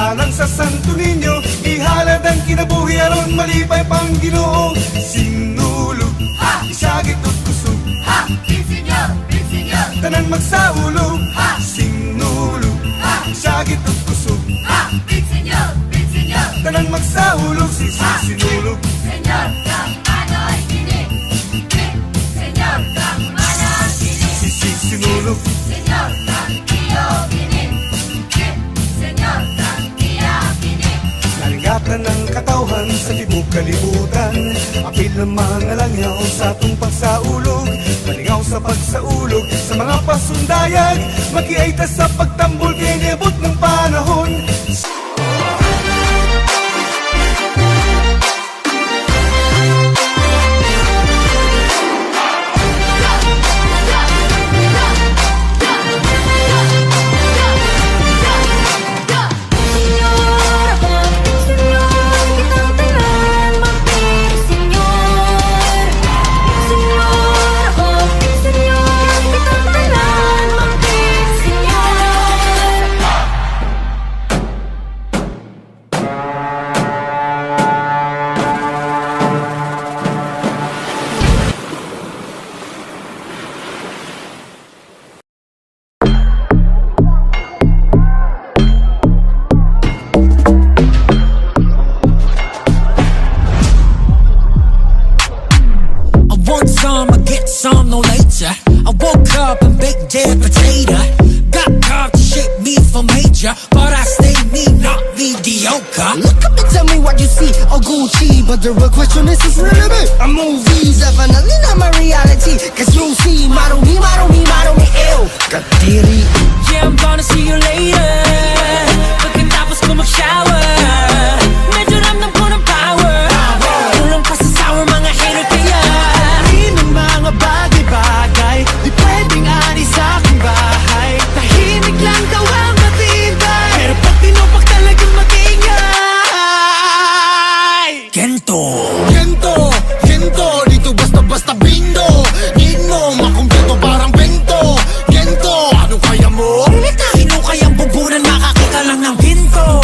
Alang sa Santo Niño, ihalad ang kinabuhi aron malipay pang Ginoo. Sinulog, isagit o kusog, tanan magsaulog. Sinulog, isagit o kusog, tanan magsaulog. Sinulog, Senyor kang manoy kini, Senyor kang manang kini. Sinulog, Senyor kang iyo kini, Senyor kang Naligatan ng katawhan sa tibok kalibutan. Apil ng mga langyaw sa atong pagsaulog. Malingaw sa pagsaulog sa mga pasundayag. Makiaita sa pagtambol kay nibot ng panahon. Some no later. I woke up and baked dead potato. Got carved to shape me for major, but I stay me, not mediocre. Look up and tell me what you see, oh Gucci. But the real question is really me. A movie's definitely not my reality. Cause you see, model me, ew. Katiri. Yeah, I'm gonna see you later. Pagkatapos ko mag-shower, medyo ramdam ko ng power. Tulong pa sa sour mga hater kaya mga bagay-bagay, di pwedeng ani sa aking bahay. Tahimik lang daw ang matibay, pero pag tinupak talagang mag-ingay. Gento, dito basta-basta bindo. Need mo, makumpleto parang bento. Gento, ano kaya mo? sino kayang bubunan makakita lang ng ginto?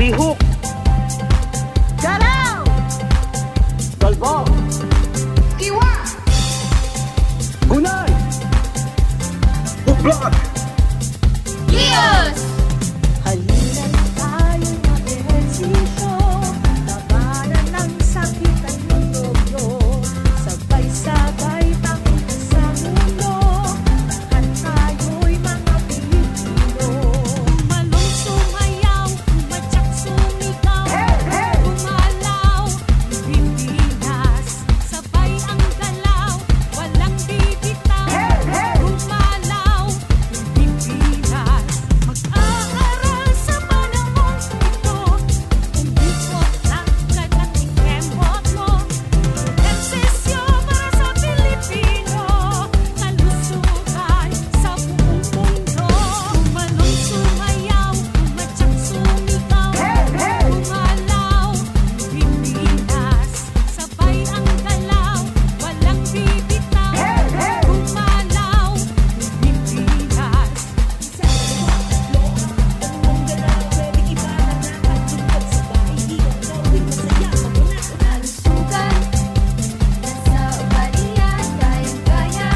Lihok. Galaw! Galbong. Kiwa! Gunay. Buklag. Leos! Halina tayo mag-ehersisyo, labanan ng sakit at lulubyo, sabay-sabay takot sa mundo, lahat tayo'y mga Pilipino. Umalong sumayaw, umatsak sumigaw, gumalaw, Pilipinas, sabay ang galaw, walang bibitaw, gumalaw, Pilipinas. Mag-aaral sa panahong ito, hindi ko langkad at ikemot mo. Ehersisyo para sa Pilipino, kalusugan sa buong mundo. Umalong sumayaw, umatsak sumigaw, gumalaw, Pilipinas, sabay ang galaw, walang bibitaw, gumalaw, Pilipinas. Kalusugan, nasa ugalian, kayang-kaya.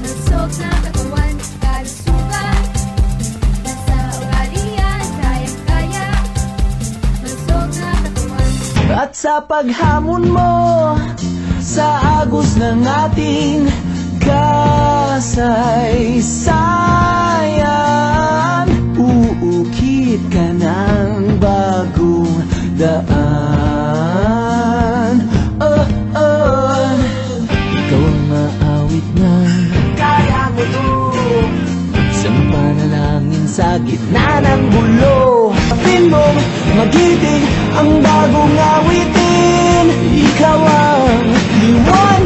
Lusog na katawan, kalusugan. Nasa ugalian, kayang-kaya. Lusog na katawan. At sa paghamon mo sa agos ng ating kasaysayan, uukit ka ng bagong daan. Oh, oh. Ikaw ang maawit na kaya mo to, isang panalangin sa gitna ng gulo. Pin mong magiting ang bagong awitin, ikaw ang liwanag